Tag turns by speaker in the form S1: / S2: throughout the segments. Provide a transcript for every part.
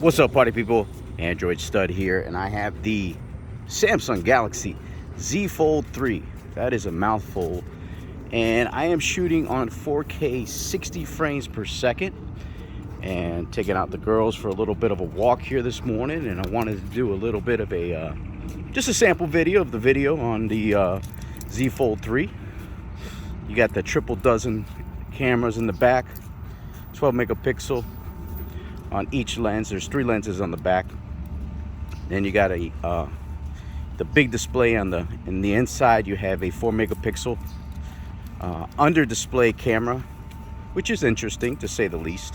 S1: What's up, party people? Android Stud here, and I have the Samsun Galaxy Z Fold 3. That is a mouthful. And I am shooting on 4K 60 frames per second and taking out the girls for a little bit of a walk here this morning. And I wanted to do a little bit of a just a sample video of the video on the Z Fold 3. You got the triple dozen cameras in the back, 12 megapixel on each lens. There's 3 lenses on the back. Then you got the big display on in the inside. You have a 4 megapixel under display camera, which is interesting to say the least.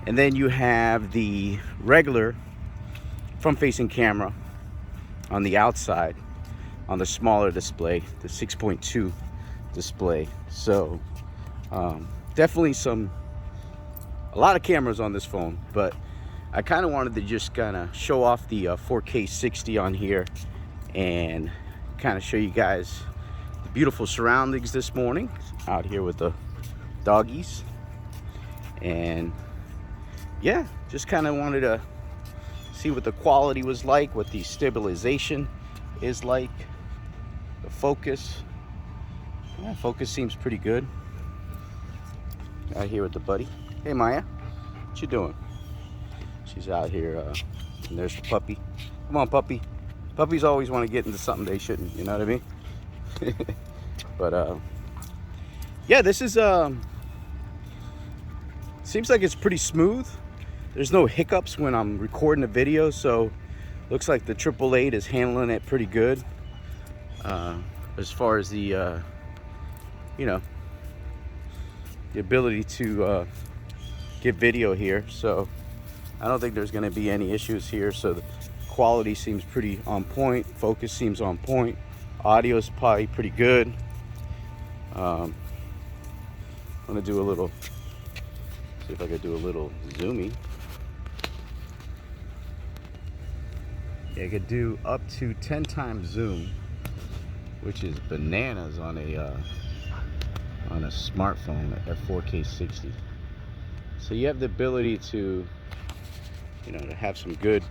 S1: And then you have the regular front facing camera on the outside on the smaller display, the 6.2 display. So definitely a lot of cameras on this phone, but I kind of wanted to just kind of show off the 4K 60 on here and kind of show you guys the beautiful surroundings this morning out here with the doggies. And yeah, just kind of wanted to see what the quality was like, what the stabilization is like, the focus. Yeah, focus seems pretty good. Out here with the buddy. Hey Maya, what you doing? She's out here, and there's the puppy. Come on, puppy. Puppies always want to get into something they shouldn't, you know what I mean? But yeah, this is seems like it's pretty smooth. There's no hiccups when I'm recording the video, so looks like the 888 is handling it pretty good as far as the you know, the ability to get video here. So I don't think there's going to be any issues here. So the quality seems pretty on point, focus seems on point, audio is probably pretty good. I'm gonna do a little, see if I could do a little zooming. Yeah, I could do up to 10 times zoom, which is bananas on a smartphone at 4K 60. So you have the ability to, you know, to have some good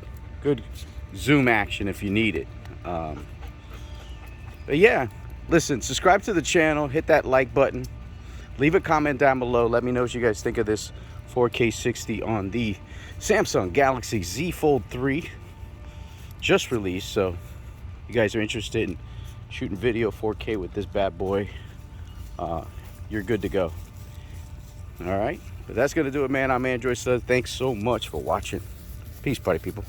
S1: zoom action if you need it. But yeah, listen, subscribe to the channel, hit that like button, leave a comment down below. Let me know what you guys think of this 4K 60 on the Samsun Galaxy Z Fold 3, just released. So you guys are interested in shooting video 4K with this bad boy, you're good to go. All right, but that's gonna do it, man. I'm Android Stud. Thanks so much for watching. Peace, party people.